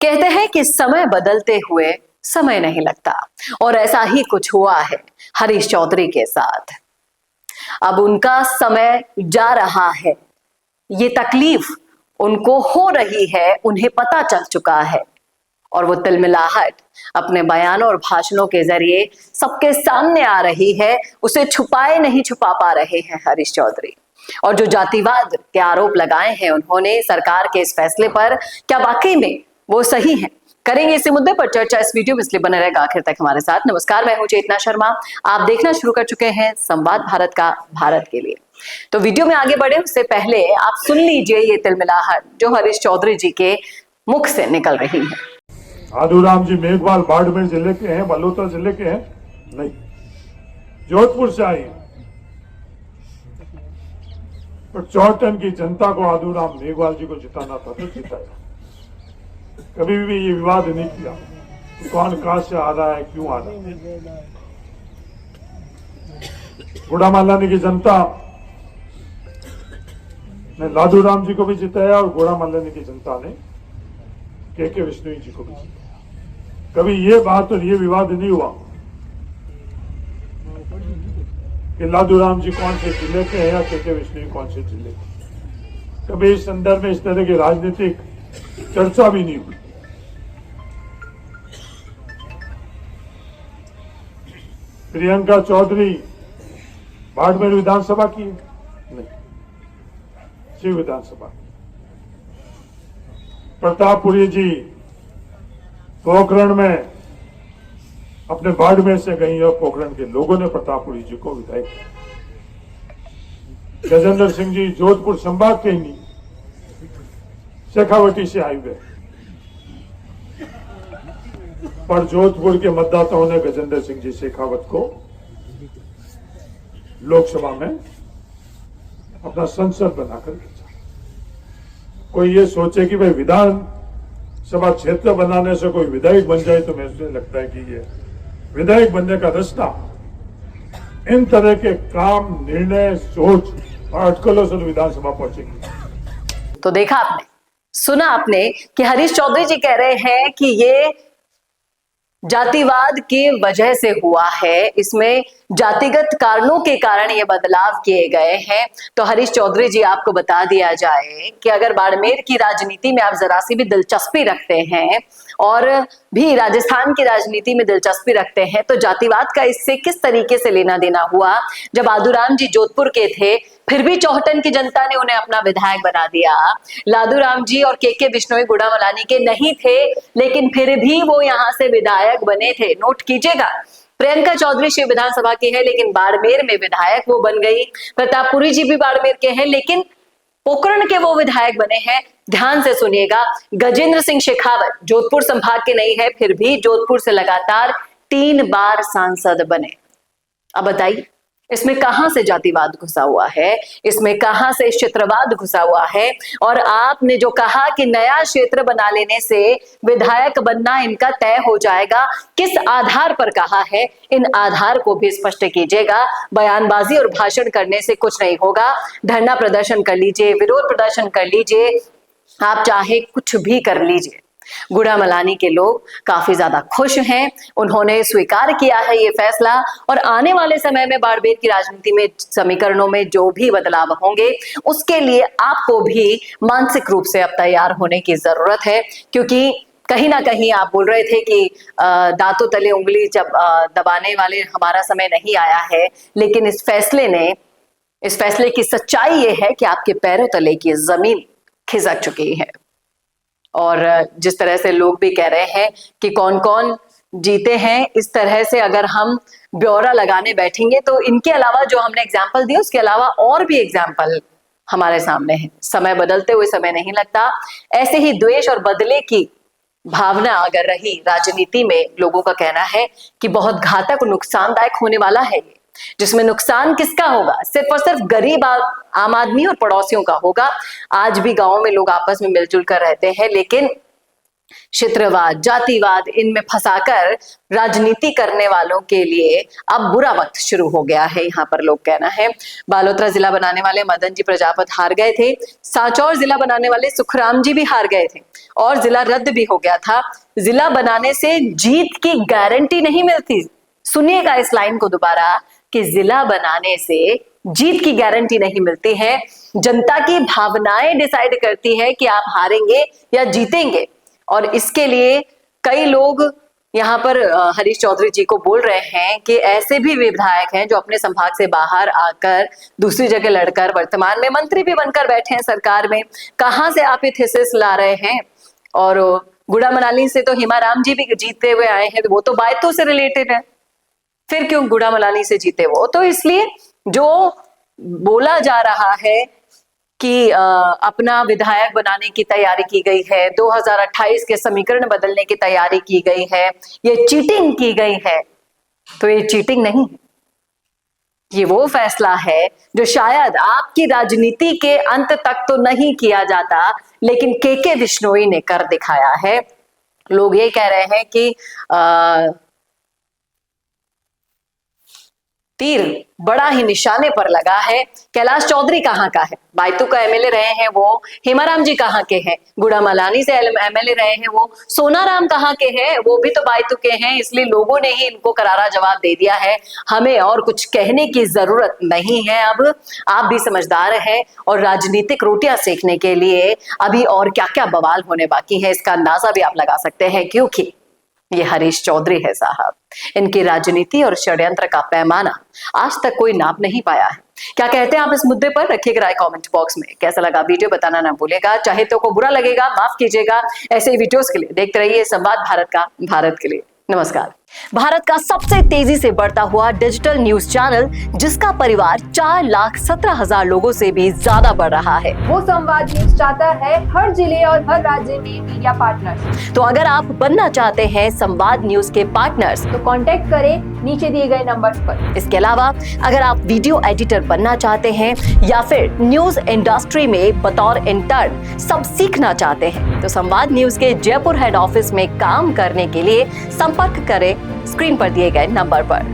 कहते हैं कि समय बदलते हुए समय नहीं लगता, और ऐसा ही कुछ हुआ है हरीश चौधरी के साथ। अब उनका समय जा रहा है, ये तकलीफ उनको हो रही है, उन्हें पता चल चुका है, और वो तिलमिलाहट अपने बयानों और भाषणों के जरिए सबके सामने आ रही है। उसे छुपाए नहीं छुपा पा रहे हैं हरीश चौधरी। और जो जातिवाद के आरोप लगाए हैं उन्होंने सरकार के इस फैसले पर, क्या वाकई में वो सही है? करेंगे इसी मुद्दे पर चर्चा इस वीडियो में, इसलिए बने रहेगा आखिर तक हमारे साथ। नमस्कार, मैं हूं चेतना शर्मा। आप देखना शुरू कर चुके हैं संवाद भारत का भारत के लिए। तो वीडियो में आगे बढ़े उससे पहले आप सुन लीजिए ये तिलमिलाहट जो हरीश चौधरी जी के मुख से निकल रही है। आदूराम जी मेघवाल बाड़मेर जिले के हैं, बालोतरा जिले के हैं नहीं, जोधपुर से आए। पर चौटन की जनता को आदूराम मेघवाल जी को जिताना था तो जिताया। कभी भी ये विवाद नहीं किया कि कौन कहां से आ रहा है, क्यों आ रहा है। गुड़ामालानी की जनता ने लादूराम जी को भी जिताया और गुड़ामालानी की जनता ने के विष्णु जी को भी जिताया। कभी ये बात और ये विवाद नहीं हुआ कि लादूराम जी कौन से जिले के हैं या के विष्णु कौन से जिले के। कभी इस संदर्भ में इस तरह की राजनीतिक चर्चा भी नहीं हुई। प्रियंका चौधरी बाड़मेर विधानसभा की नहीं, शिव विधानसभा। प्रतापपुरी जी पोखरण में अपने बाड़मेर से गई और पोखरण के लोगों ने प्रतापपुरी जी को विधायक किया। गजेंद्र सिंह जी जोधपुर संभाग के नहीं, शेखावटी से आए हुए, पर जोधपुर के मतदाताओं ने गजेंद्र सिंह जी शेखावत को लोकसभा में अपना संसद बनाकर भेजा। कोई ये सोचे कि भाई विधान सभा क्षेत्र बनाने से कोई विधायक बन जाए, तो मुझे लगता है कि ये विधायक बनने का रास्ता इन तरह के काम, निर्णय, सोच और अटकलों से विधानसभा पहुंचेगी। तो देखा आपने, सुना आपने कि हरीश चौधरी जी कह रहे हैं कि ये जातिवाद की वजह से हुआ है, इसमें जातिगत कारणों के कारण ये बदलाव किए गए हैं। तो हरीश चौधरी जी, आपको बता दिया जाए कि अगर बाड़मेर की राजनीति में आप जरा सी भी दिलचस्पी रखते हैं और भी राजस्थान की राजनीति में दिलचस्पी रखते हैं, तो जातिवाद का इससे किस तरीके से लेना देना हुआ। जब आदूराम जी जोधपुर के थे, फिर भी चौहटन की जनता ने उन्हें अपना विधायक बना दिया। लादूराम जी और के विष्णोई गुड़ामलानी के नहीं थे, लेकिन फिर भी वो यहाँ से विधायक बने थे। नोट कीजिएगा, प्रियंका चौधरी शिव विधानसभा के हैं, लेकिन बाड़मेर में विधायक वो बन गई। प्रतापपुरी जी भी बाड़मेर के हैं, लेकिन पोखरण के वो विधायक बने हैं। ध्यान से सुनिएगा, गजेंद्र सिंह शेखावत जोधपुर संभाग के नहीं है, फिर भी जोधपुर से लगातार 3 बार सांसद बने। अब बताइए, इसमें कहां से जातिवाद घुसा हुआ है, इसमें कहां से क्षेत्रवाद घुसा हुआ है। और आपने जो कहा कि नया क्षेत्र बना लेने से विधायक बनना इनका तय हो जाएगा, किस आधार पर कहा है, इन आधार को भी स्पष्ट कीजिएगा। बयानबाजी और भाषण करने से कुछ नहीं होगा। धरना प्रदर्शन कर लीजिए, विरोध प्रदर्शन कर लीजिए, आप चाहे कुछ भी कर लीजिए। गुड़ामलानी के लोग काफी ज्यादा खुश हैं, उन्होंने स्वीकार किया है ये फैसला, और आने वाले समय में बाड़मेर की राजनीति में समीकरणों में जो भी बदलाव होंगे उसके लिए आपको भी मानसिक रूप से अब तैयार होने की जरूरत है। क्योंकि कहीं ना कहीं आप बोल रहे थे कि दांतों तले उंगली जब दबाने वाले हमारा समय नहीं आया है, लेकिन इस फैसले की सच्चाई ये है कि आपके पैरों तले की जमीन खिसक चुकी है। और जिस तरह से लोग भी कह रहे हैं कि कौन कौन जीते हैं, इस तरह से अगर हम ब्यौरा लगाने बैठेंगे तो इनके अलावा जो हमने एग्जाम्पल दिए उसके अलावा और भी एग्जाम्पल हमारे सामने है। समय बदलते हुए समय नहीं लगता। ऐसे ही द्वेष और बदले की भावना अगर रही राजनीति में, लोगों का कहना है कि बहुत घातक और नुकसानदायक होने वाला है ये, जिसमें नुकसान किसका होगा, सिर्फ और सिर्फ गरीब आम आदमी और पड़ोसियों का होगा। आज भी गांव में लोग आपस में मिलजुल कर रहते हैं, लेकिन क्षेत्रवाद, जातिवाद, इनमें फंसाकर राजनीति करने वालों के लिए अब बुरा वक्त शुरू हो गया है, यहाँ पर लोग कहना है। बालोतरा जिला बनाने वाले मदन जी प्रजापत हार गए थे, सांचौर जिला बनाने वाले सुखराम जी भी हार गए थे और जिला रद्द भी हो गया था। जिला बनाने से जीत की गारंटी नहीं मिलती। सुनिएगा इस लाइन को दोबारा कि जिला बनाने से जीत की गारंटी नहीं मिलती है। जनता की भावनाएं डिसाइड करती है कि आप हारेंगे या जीतेंगे। और इसके लिए कई लोग यहाँ पर हरीश चौधरी जी को बोल रहे हैं कि ऐसे भी विधायक हैं जो अपने संभाग से बाहर आकर दूसरी जगह लड़कर वर्तमान में मंत्री भी बनकर बैठे हैं सरकार में। कहां से आप ये थीसिस ला रहे हैं? और गुड़ा मनाली से तो हिमाराम जी भी जीतते हुए आए हैं, तो वो तो बायतू से रिलेटेड है, फिर क्यों गुड़ा मनाली से जीते वो? तो इसलिए जो बोला जा रहा है कि अपना विधायक बनाने की तैयारी की गई है, 2028 के समीकरण बदलने की तैयारी की गई है, ये चीटिंग की गई है, तो ये चीटिंग नहीं है। ये वो फैसला है जो शायद आपकी राजनीति के अंत तक तो नहीं किया जाता, लेकिन के बिश्नोई ने कर दिखाया है। लोग ये कह रहे हैं कि तीर बड़ा ही निशाने पर लगा है। कैलाश चौधरी कहाँ का है? बायतू का एमएलए रहे हैं वो। हेमाराम जी कहाँ के हैं? गुड़ा मलानी से एमएलए रहे हैं वो। सोनाराम कहाँ के हैं? वो भी तो बायतू के हैं। इसलिए लोगों ने ही इनको करारा जवाब दे दिया है। हमें और कुछ कहने की जरूरत नहीं है। अब आप भी समझदार हैं और राजनीतिक रोटियां सेकने के लिए अभी और क्या क्या बवाल होने बाकी है, इसका अंदाजा भी आप लगा सकते हैं, क्योंकि ये हरीश चौधरी है साहब। इनकी राजनीति और षड्यंत्र का पैमाना आज तक कोई नाप नहीं पाया है। क्या कहते हैं आप इस मुद्दे पर? रखिएगा राय कमेंट बॉक्स में। कैसा लगा वीडियो बताना ना भूलेगा। चाहे तो को बुरा लगेगा माफ कीजिएगा। ऐसे ही वीडियोस के लिए देखते रहिए संवाद भारत का, भारत के लिए। नमस्कार। भारत का सबसे तेजी से बढ़ता हुआ डिजिटल न्यूज चैनल, जिसका परिवार 4,17,000 लोगों से भी ज्यादा बढ़ रहा है, वो संवाद न्यूज चाहता है हर जिले और हर राज्य में मीडिया पार्टनर्स। तो अगर आप बनना चाहते हैं संवाद न्यूज के पार्टनर्स, तो कांटेक्ट करें नीचे दिए गए नंबर पर। इसके अलावा अगर आप वीडियो एडिटर बनना चाहते हैं या फिर न्यूज इंडस्ट्री में बतौर इंटर्न सब सीखना चाहते हैं, तो संवाद न्यूज के जयपुर हेड ऑफिस में काम करने के लिए संपर्क करें स्क्रीन पर दिए गए नंबर पर।